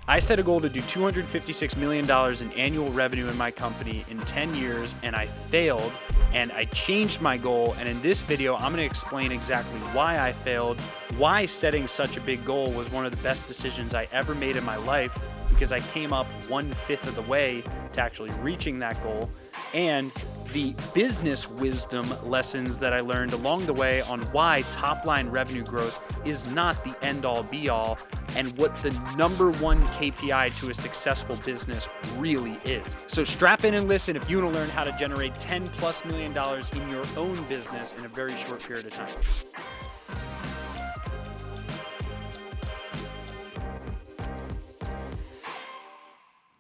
I set a goal to do $256 million in annual revenue in my company in 10 years, and I failed, and I changed my goal. And in this video, I'm going to explain exactly why I failed, why setting such a big goal was one of the best decisions I ever made in my life, because I came up 1/5 of the way to actually reaching that goal, and the business wisdom lessons that I learned along the way on why top-line revenue growth is not the end-all be-all, and what the number one KPI to a successful business really is. So strap in and listen if you want to learn how to generate $10+ million in your own business in a very short period of time.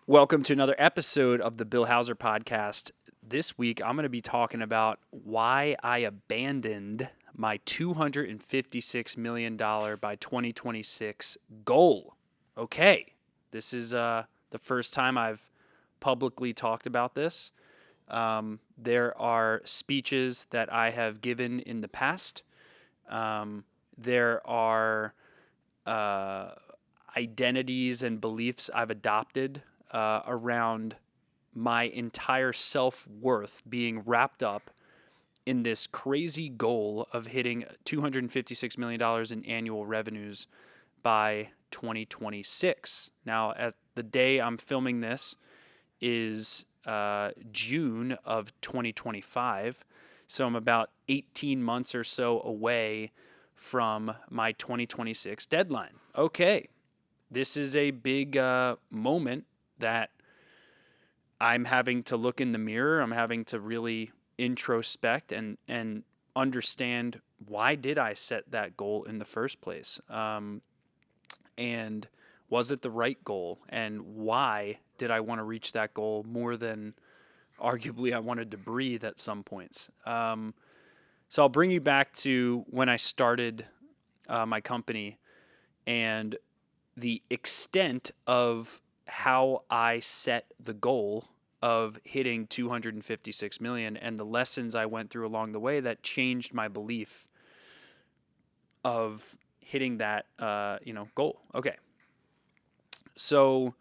Welcome to another episode of the Bill Hauser podcast. This week, I'm going to be talking about why I abandoned my $256 million by 2026 goal. Okay, this is the first time I've publicly talked about this. There are speeches that I have given in the past. There are identities and beliefs I've adopted around my entire self-worth being wrapped up in this crazy goal of hitting $256 million in annual revenues by 2026. Now, at the day I'm filming this is June of 2025, so I'm about 18 months or so away from my 2026 deadline. Okay, this is a big moment that I'm having to look in the mirror. I'm having to really introspect and understand, why did I set that goal in the first place? And was it the right goal? And why did I want to reach that goal more than arguably I wanted to breathe at some points? So I'll bring you back to when I started my company and the extent of how I set the goal of hitting 256 million and the lessons I went through along the way that changed my belief of hitting that goal. Okay. So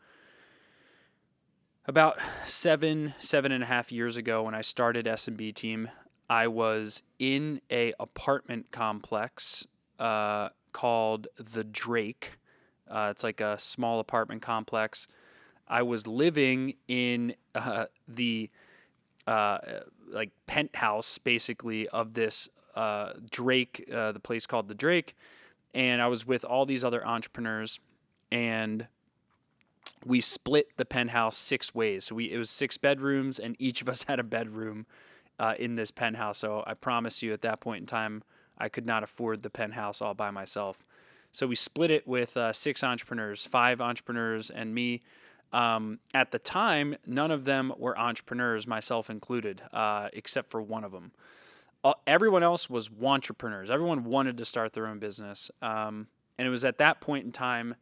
about 7.5 years ago, when I started S&B team, I was in a apartment complex called the Drake. It's like a small apartment complex. I was living in the penthouse, basically, of this Drake, the place called the Drake, and I was with all these other entrepreneurs, and we split the penthouse 6 ways. So it was 6 bedrooms, and each of us had a bedroom in this penthouse. So I promise you, at that point in time, I could not afford the penthouse all by myself. So we split it with 6 entrepreneurs, 5 entrepreneurs, and me. At the time, none of them were entrepreneurs, myself included, except for one of them. Everyone else was wantrepreneurs. Everyone wanted to start their own business. And it was at that point in time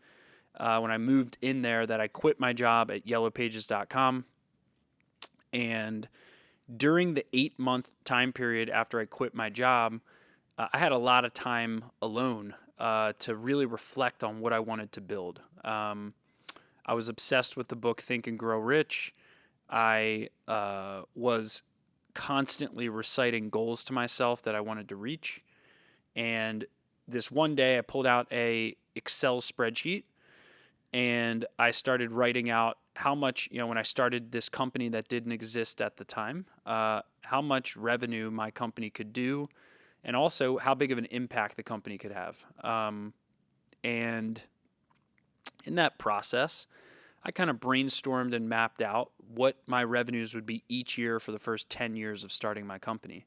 when I moved in there that I quit my job at yellowpages.com. And during the 8-month time period after I quit my job, I had a lot of time alone to really reflect on what I wanted to build. I was obsessed with the book Think and Grow Rich. I was constantly reciting goals to myself that I wanted to reach. And this one day I pulled out a Excel spreadsheet and I started writing out how much, when I started this company that didn't exist at the time, how much revenue my company could do, and also how big of an impact the company could have. And in that process, I kind of brainstormed and mapped out what my revenues would be each year for the first 10 years of starting my company.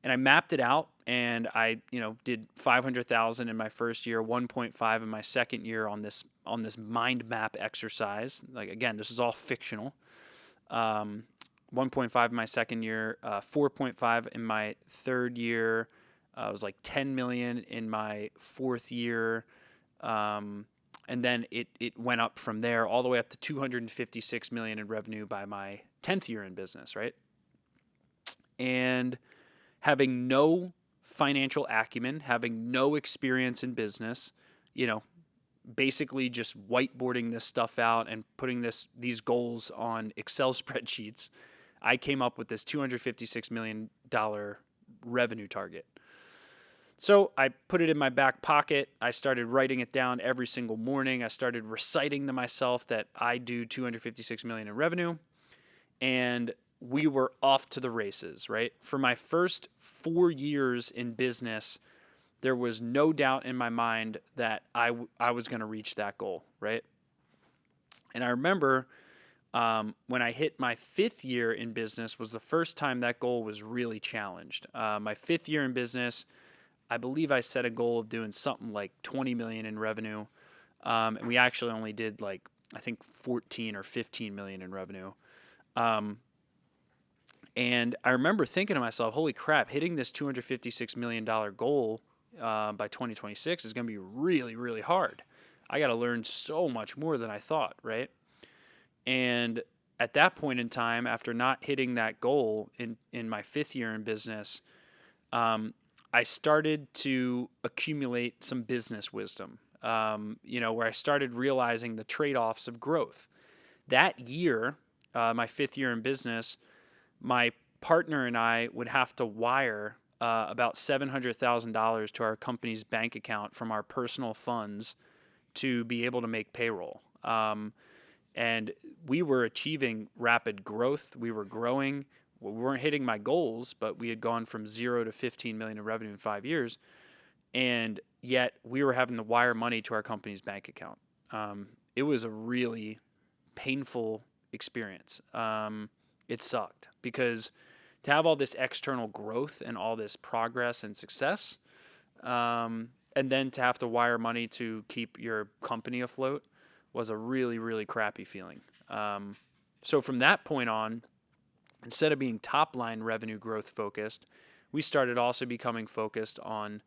And I mapped it out, and I, did 500,000 in my first year, 1.5 in my second year on this mind map exercise. Like, again, this is all fictional. 1.5 in my second year, 4.5 in my third year. It was like 10 million in my fourth year. And then it went up from there all the way up to 256 million in revenue by my 10th year in business, right? And having no financial acumen, having no experience in business, basically just whiteboarding this stuff out and putting these goals on Excel spreadsheets, I came up with this $256 million revenue target. So I put it in my back pocket. I started writing it down every single morning. I started reciting to myself that I do 256 million in revenue, and we were off to the races, right? For my first 4 years in business, there was no doubt in my mind that I was going to reach that goal, right? And I remember when I hit my 5th year in business was the first time that goal was really challenged. My 5th year in business, I believe I set a goal of doing something like 20 million in revenue. And we actually only did like, I think 14 or 15 million in revenue. And I remember thinking to myself, holy crap, hitting this $256 million goal by 2026 is going to be really, really hard. I got to learn so much more than I thought, right? And at that point in time, after not hitting that goal in my 5th year in business, I started to accumulate some business wisdom, where I started realizing the trade-offs of growth. That year, my 5th year in business, my partner and I would have to wire about $700,000 to our company's bank account from our personal funds to be able to make payroll. And we were achieving rapid growth. We were growing. We weren't hitting my goals, but we had gone from 0 to 15 million in revenue in 5 years. And yet we were having to wire money to our company's bank account. It was a really painful experience. It sucked because to have all this external growth and all this progress and success, and then to have to wire money to keep your company afloat was a really, really crappy feeling. So from that point on, instead of being top-line revenue growth focused, we started also becoming focused on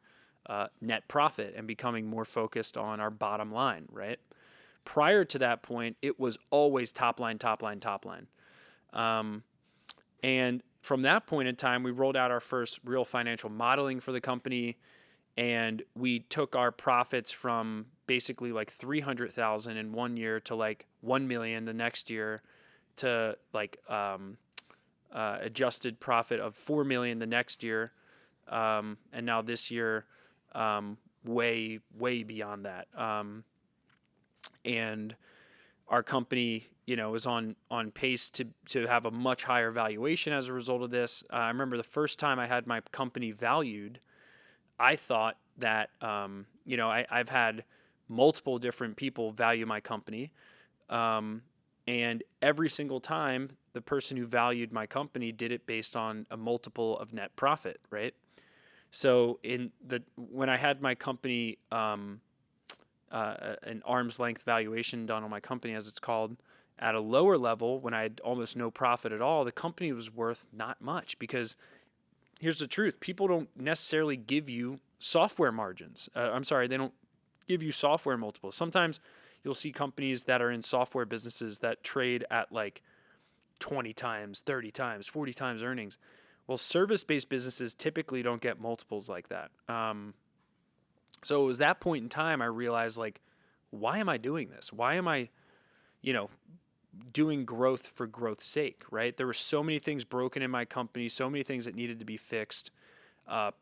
net profit and becoming more focused on our bottom line, right? Prior to that point, it was always top line, top line, top line. And from that point in time, we rolled out our first real financial modeling for the company, and we took our profits from basically like 300,000 in 1 year to like 1 million the next year to like adjusted profit of 4 million the next year. And now this year, way, way beyond that. And our company, is on pace to have a much higher valuation as a result of this. I remember the first time I had my company valued, I thought that, I've had multiple different people value my company. And every single time the person who valued my company did it based on a multiple of net profit, right? So when I had my company, an arm's length valuation done on my company, as it's called, at a lower level, when I had almost no profit at all, the company was worth not much because here's the truth. People don't necessarily give you software margins. They don't give you software multiples. Sometimes you'll see companies that are in software businesses that trade at like 20 times, 30 times, 40 times earnings. Well, service-based businesses typically don't get multiples like that. So it was that point in time I realized, like, why am I doing this? Why am I, doing growth for growth's sake, right? There were so many things broken in my company, so many things that needed to be fixed,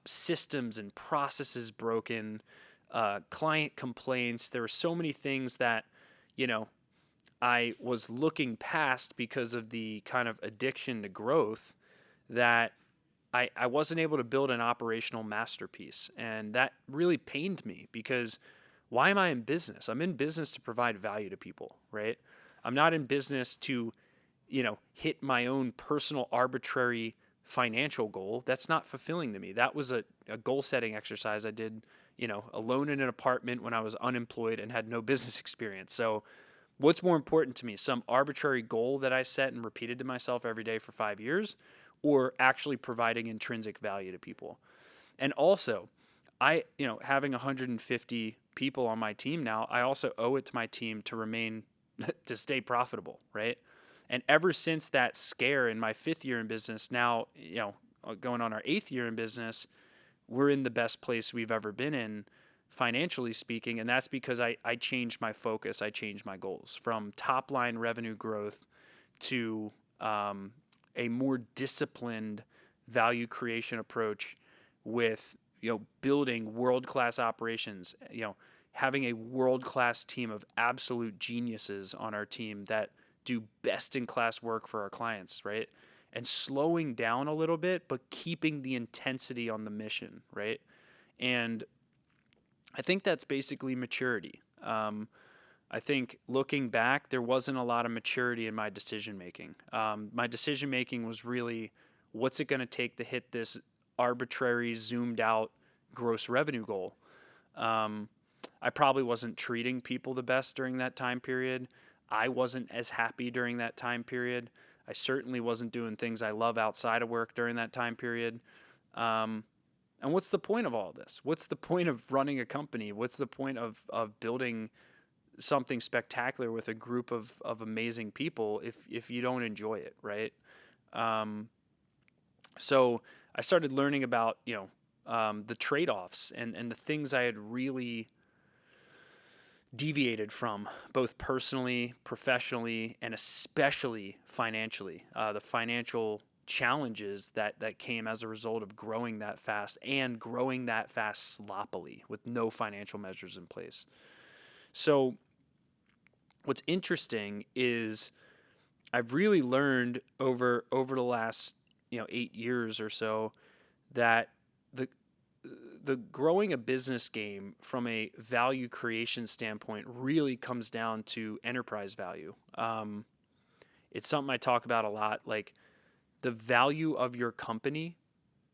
systems and processes broken, client complaints. There were so many things that, I was looking past because of the kind of addiction to growth that I wasn't able to build an operational masterpiece. And that really pained me because why am I in business? I'm in business to provide value to people, right? I'm not in business to, hit my own personal arbitrary financial goal. That's not fulfilling to me. That was a goal setting exercise I did, alone in an apartment when I was unemployed and had no business experience. So what's more important to me? Some arbitrary goal that I set and repeated to myself every day for 5 years, or actually providing intrinsic value to people? And also, having 150 people on my team now, I also owe it to my team to stay profitable, right? And ever since that scare in my 5th year in business, now, going on our 8th year in business, we're in the best place we've ever been in financially speaking, and that's because I changed my focus. I changed my goals from top line revenue growth to a more disciplined value creation approach with building world class operations, having a world class team of absolute geniuses on our team that do best in class work for our clients, right? And slowing down a little bit, but keeping the intensity on the mission, right? And I think that's basically maturity. I think looking back, there wasn't a lot of maturity in my decision making. My decision making was really, what's it going to take to hit this arbitrary, zoomed out gross revenue goal? I probably wasn't treating people the best during that time period. I wasn't as happy during that time period. I certainly wasn't doing things I love outside of work during that time period. And what's the point of all this? What's the point of running a company? What's the point of building something spectacular with a group of amazing people if you don't enjoy it, right? So I started learning about, the trade-offs and the things I had really deviated from, both personally, professionally, and especially financially. The financial challenges that came as a result of growing that fast and growing that fast sloppily with no financial measures in place. So what's interesting is I've really learned over the last 8 years or so that the growing a business game from a value creation standpoint really comes down to enterprise value. It's something I talk about a lot. Like, the value of your company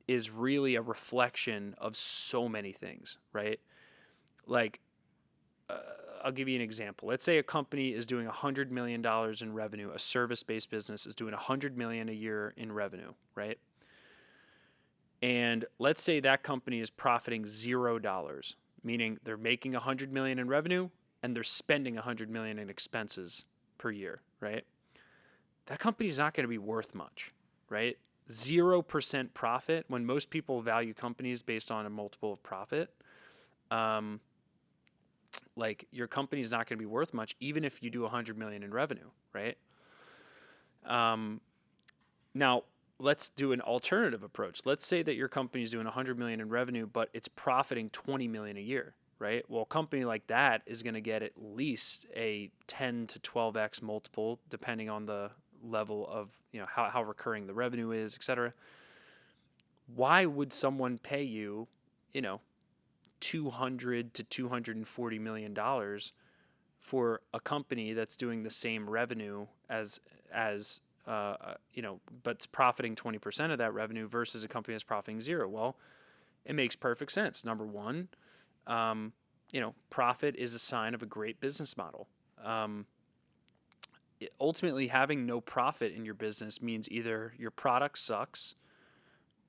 is really a reflection of so many things, right? Like, I'll give you an example. Let's say a company is doing $100 million in revenue. A service-based business is doing $100 million a year in revenue, right? And let's say that company is profiting $0, meaning they're making $100 million in revenue and they're spending $100 million in expenses per year, right? That company is not going to be worth much, right? 0% profit, when most people value companies based on a multiple of profit, like, your company is not going to be worth much, even if you do $100 million in revenue, right? Now, let's do an alternative approach. Let's say that your company is doing $100 million in revenue, but it's profiting $20 million a year, right? Well, a company like that is going to get at least a 10 to 12x multiple, depending on the level of, how recurring the revenue is, et cetera. Why would someone pay you, $200 to $240 million for a company that's doing the same revenue as but's profiting 20% of that revenue versus a company that's profiting zero? Well, it makes perfect sense. Number one, profit is a sign of a great business model. Ultimately, having no profit in your business means either your product sucks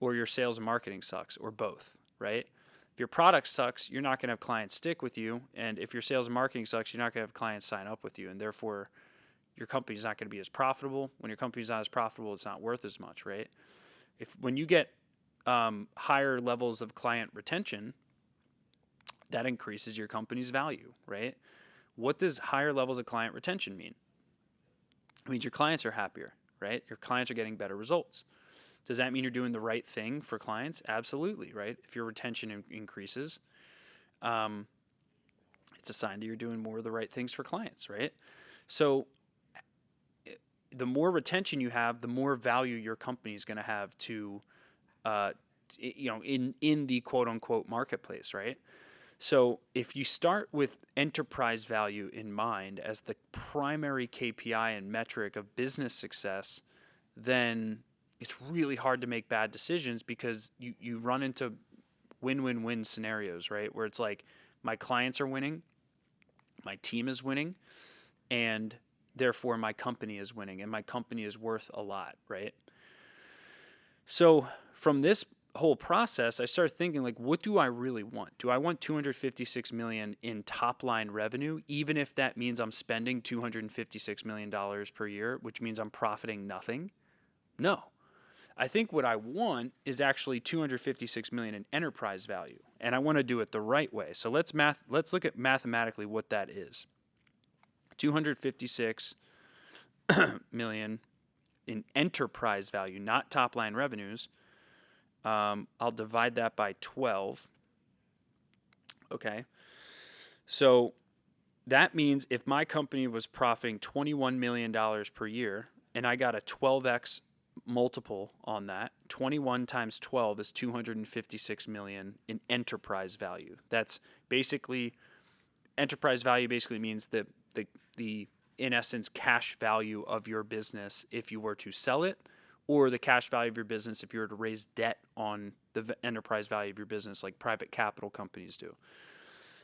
or your sales and marketing sucks, or both, right? If your product sucks, you're not going to have clients stick with you. And if your sales and marketing sucks, you're not going to have clients sign up with you. And therefore, your company's not going to be as profitable. When your company's not as profitable, it's not worth as much, right? When you get higher levels of client retention, that increases your company's value, right? What does higher levels of client retention mean? It means your clients are happier, right? Your clients are getting better results. Does that mean you're doing the right thing for clients? Absolutely, right? If your retention increases, it's a sign that you're doing more of the right things for clients, right? So the more retention you have, the more value your company is going to have to, in the quote unquote marketplace, right? So if you start with enterprise value in mind as the primary KPI and metric of business success, then it's really hard to make bad decisions, because you run into win-win-win scenarios, right? Where it's like, my clients are winning, my team is winning, and therefore my company is winning, and my company is worth a lot, right? So from this whole process, I started thinking, like, what do I really want? Do I want $256 million in top line revenue, even if that means I'm spending $256 million per year, which means I'm profiting nothing? No. I think what I want is actually $256 million in enterprise value. and I want to do it the right way. So let's look at mathematically what that is. 256 million in enterprise value, not top line revenues. I'll divide that by 12. Okay. So that means if my company was profiting $21 million per year and I got a 12x multiple on that, 21 times 12 is 256 million in enterprise value. That's basically, enterprise value basically means the in essence cash value of your business if you were to sell it, or the cash value of your business if you were to raise debt on the enterprise value of your business like private capital companies do.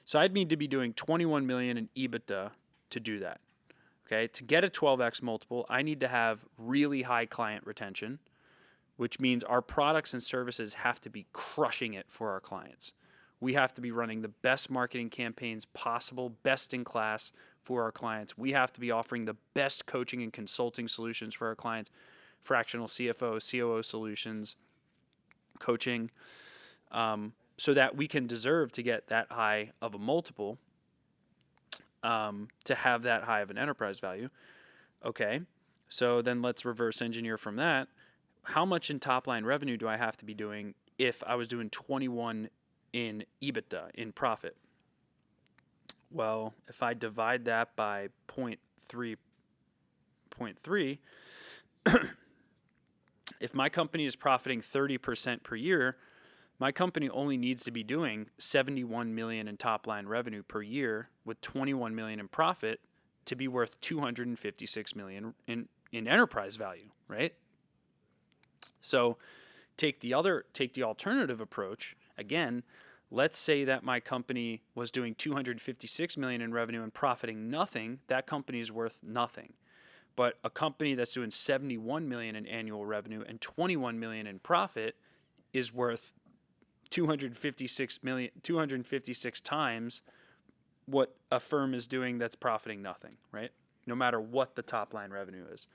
So I'd need to be doing 21 million in EBITDA to do that. Okay, to get a 12x multiple, I need to have really high client retention, which means our products and services have to be crushing it for our clients. We have to be running the best marketing campaigns possible, best in class for our clients. We have to be offering the best coaching and consulting solutions for our clients, fractional CFO, COO solutions, coaching, so that we can deserve to get that high of a multiple, to have that high of an enterprise value. Okay, so then let's reverse engineer from that. How much in top line revenue do I have to be doing if I was doing 21 in EBITDA, in profit? Well, if I divide that by 0.3, if my company is profiting 30% per year, my company only needs to be doing 71 million in top line revenue per year with 21 million in profit to be worth 256 million in enterprise value, right? So take the alternative approach. Again, let's say that my company was doing 256 million in revenue and profiting nothing. That company is worth nothing. But a company that's doing 71 million in annual revenue and 21 million in profit is worth 256 times what a firm is doing that's profiting nothing, right? No matter what the top line revenue is.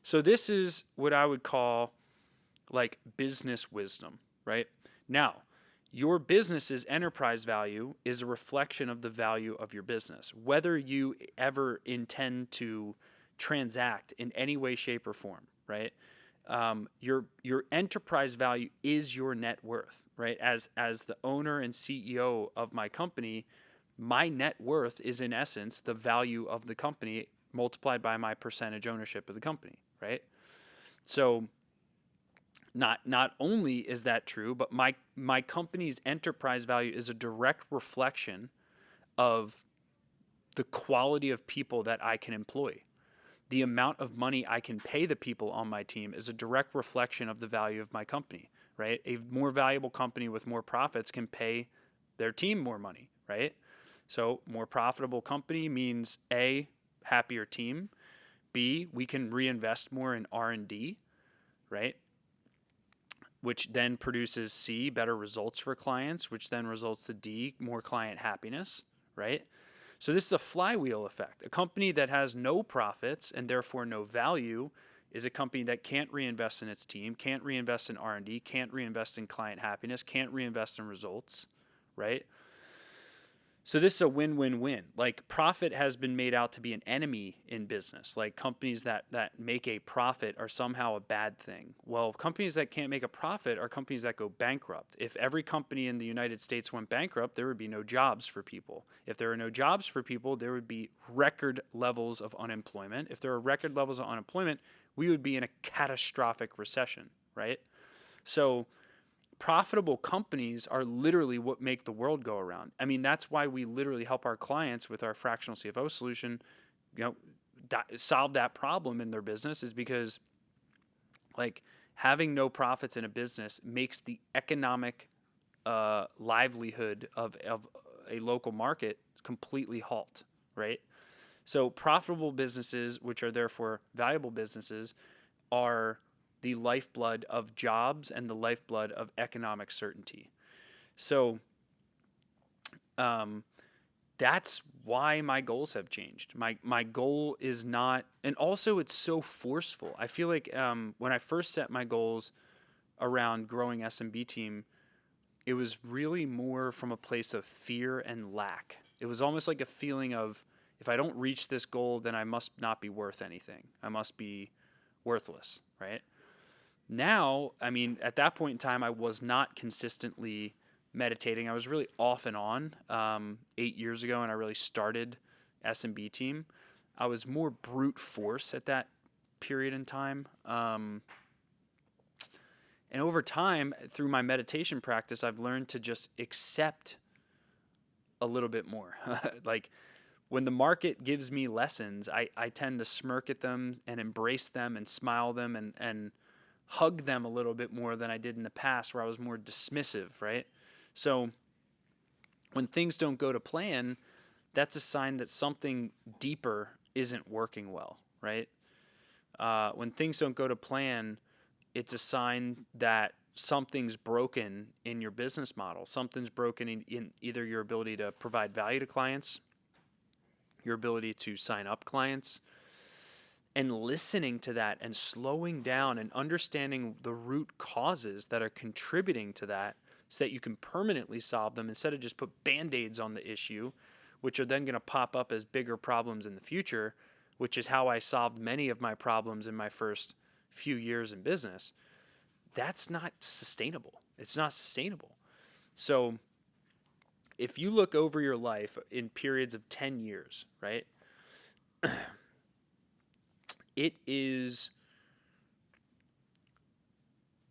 So this is what I would call like business wisdom, right? Now, your business's enterprise value is a reflection of the value of your business. Whether you ever intend to transact in any way, shape, or form, right? Your enterprise value is your net worth, right? As the owner and CEO of my company, my net worth is in essence the value of the company multiplied by my percentage ownership of the company, right? So not only is that true, but my company's enterprise value is a direct reflection of the quality of people that I can employ. The amount of money I can pay the people on my team is a direct reflection of the value of my company, right? A more valuable company with more profits can pay their team more money, right? So more profitable company means A, happier team. B, we can reinvest more in R&D, right? Which then produces C, better results for clients, which then results to D, more client happiness, right? So this is a flywheel effect. A company that has no profits and therefore no value is a company that can't reinvest in its team, can't reinvest in R&D, can't reinvest in client happiness, can't reinvest in results, right? So this is a win-win-win. Like profit has been made out to be an enemy in business. Like companies that make a profit are somehow a bad thing. Well, companies that can't make a profit are companies that go bankrupt. If every company in the United States went bankrupt, there would be no jobs for people. If there are no jobs for people, there would be record levels of unemployment. If there are record levels of unemployment, we would be in a catastrophic recession, right? So profitable companies are literally what make the world go around. I mean, that's why we literally help our clients with our fractional CFO solution, solve that problem in their business, is because like having no profits in a business makes the economic livelihood of a local market completely halt, right? So profitable businesses, which are therefore valuable businesses, are the lifeblood of jobs and the lifeblood of economic certainty. So that's why my goals have changed. My goal is not, and also it's so forceful. I feel like when I first set my goals around growing SMB team, it was really more from a place of fear and lack. It was almost like a feeling of, if I don't reach this goal, then I must not be worth anything. I must be worthless, right? Now, I mean, at that point in time, I was not consistently meditating. I was really off and on 8 years ago, and I really started S&B team. I was more brute force at that period in time. And over time, through my meditation practice, I've learned to just accept a little bit more. Like when the market gives me lessons, I tend to smirk at them and embrace them and smile them and hug them a little bit more than I did in the past, where I was more dismissive, right? So when things don't go to plan, that's a sign that something deeper isn't working well, right? When things don't go to plan, it's a sign that something's broken in your business model. Something's broken in either your ability to provide value to clients, your ability to sign up clients, and listening to that and slowing down and understanding the root causes that are contributing to that, so that you can permanently solve them instead of just put band-aids on the issue, which are then going to pop up as bigger problems in the future, which is how I solved many of my problems in my first few years in business. That's not sustainable. It's not sustainable. So if you look over your life in periods of 10 years, right? It is,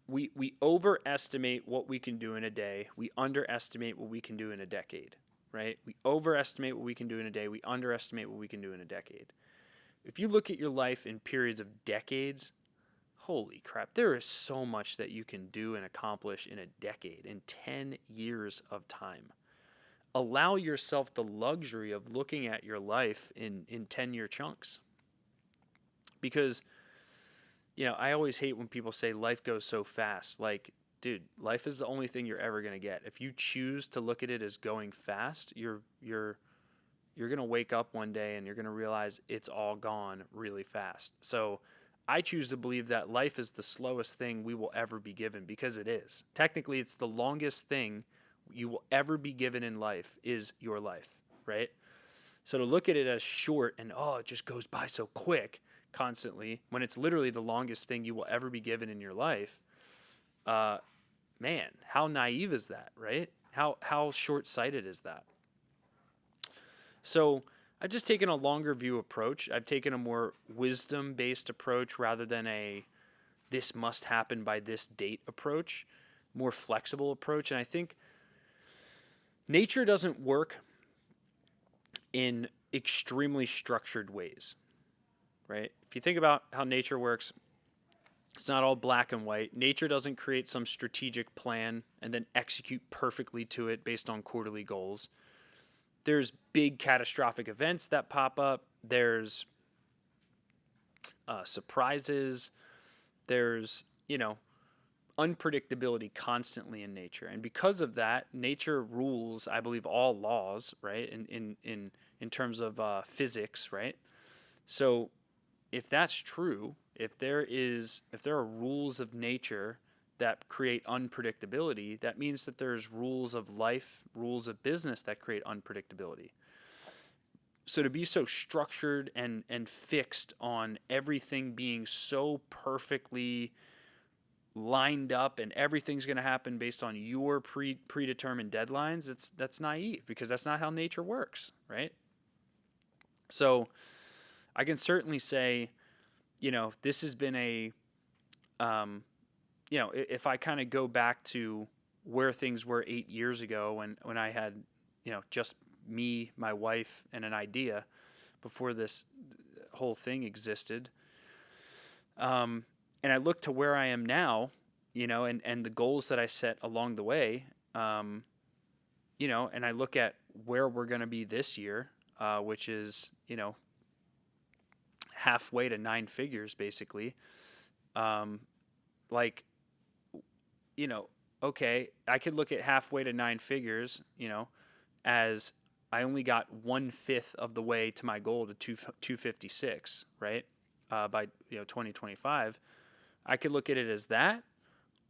we overestimate what we can do in a day. We underestimate what we can do in a decade, right? We overestimate what we can do in a day. We underestimate what we can do in a decade. If you look at your life in periods of decades, holy crap, there is so much that you can do and accomplish in a decade, in 10 years of time. Allow yourself the luxury of looking at your life in 10-year chunks. Because, I always hate when people say life goes so fast. Like, dude, life is the only thing you're ever going to get. If you choose to look at it as going fast, you're going to wake up one day and you're going to realize it's all gone really fast. So I choose to believe that life is the slowest thing we will ever be given, because it is. Technically, it's the longest thing you will ever be given in life is your life, right? So to look at it as short and, it just goes by so quick constantly, when it's literally the longest thing you will ever be given in your life, man, how naive is that, right? How short-sighted is that? So I've just taken a longer view approach. I've taken a more wisdom-based approach rather than a this must happen by this date approach, more flexible approach. And I think nature doesn't work in extremely structured ways, right? If you think about how nature works, it's not all black and white. Nature doesn't create some strategic plan and then execute perfectly to it based on quarterly goals. There's big catastrophic events that pop up. There's surprises. There's, unpredictability constantly in nature. And because of that, nature rules, I believe, all laws, right? In terms of physics, right? So if that's true, if there are rules of nature that create unpredictability, that means that there's rules of life, rules of business that create unpredictability. So to be so structured and fixed on everything being so perfectly lined up and everything's going to happen based on your predetermined deadlines, that's naive, because that's not how nature works, right? So I can certainly say, this has been a, if I kind of go back to where things were 8 years ago when I had, just me, my wife, and an idea before this whole thing existed. And I look to where I am now, and the goals that I set along the way, and I look at where we're going to be this year, which is, halfway to 9 figures, basically. Okay, I could look at halfway to 9 figures, as I only got 1/5 of the way to my goal to 256, right? By 2025. I could look at it as that,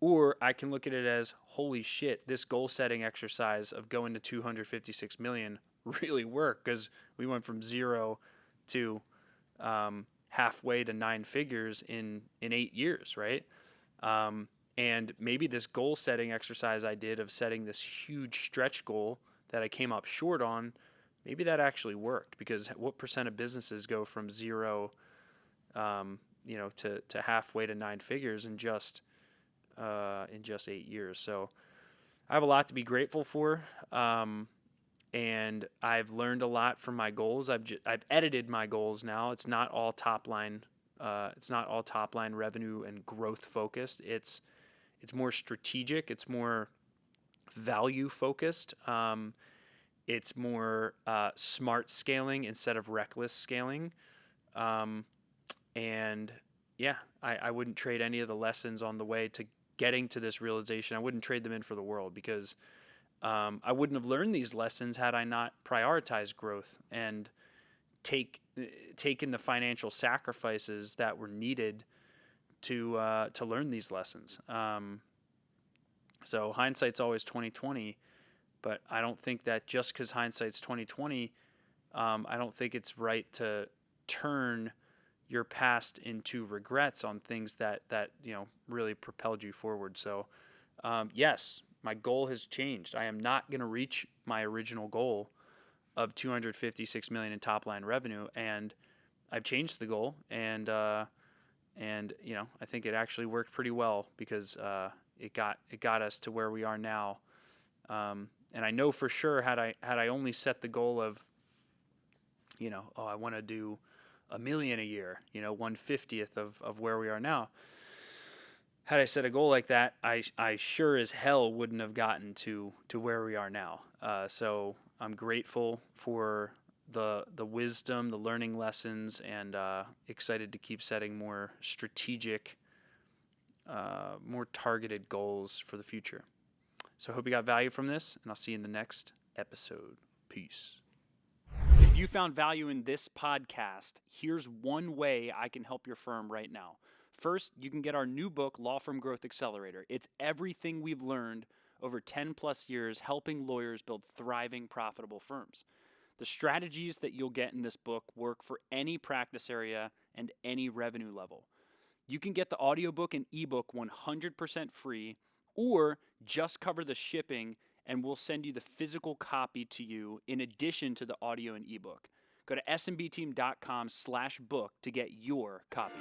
Or I can look at it as, holy shit, this goal setting exercise of going to 256 million really worked, because we went from 0 to halfway to 9 figures in 8 years, right? And maybe this goal setting exercise I did of setting this huge stretch goal that I came up short on, maybe that actually worked, because what percent of businesses go from 0 to halfway to 9 figures in just 8 years? So I have a lot to be grateful for, and I've learned a lot from my goals. I've edited my goals now. It's not all top line. It's not all top line revenue and growth focused. It's more strategic. It's more value focused. It's more smart scaling instead of reckless scaling. And yeah, I wouldn't trade any of the lessons on the way to getting to this realization. I wouldn't trade them in for the world, because I wouldn't have learned these lessons had I not prioritized growth and taken the financial sacrifices that were needed to learn these lessons. So hindsight's always 20/20, but I don't think that just because hindsight's 20/20, I don't think it's right to turn your past into regrets on things that really propelled you forward. So yes, my goal has changed. I am not going to reach my original goal of 256 million in top line revenue, and I've changed the goal, and I think it actually worked pretty well, because it got us to where we are now. And I know for sure, had I only set the goal of I want to do $1 million a year, 1/50th of where we are now. Had I set a goal like that, I sure as hell wouldn't have gotten to where we are now. So I'm grateful for the wisdom, the learning lessons, and excited to keep setting more strategic, more targeted goals for the future. So I hope you got value from this, and I'll see you in the next episode. Peace. If you found value in this podcast, here's one way I can help your firm right now. First, you can get our new book, Law Firm Growth Accelerator. It's everything we've learned over 10 plus years helping lawyers build thriving, profitable firms. The strategies that you'll get in this book work for any practice area and any revenue level. You can get the audiobook and ebook 100% free, or just cover the shipping and we'll send you the physical copy to you in addition to the audio and ebook. Go to smbteam.com/book to get your copy.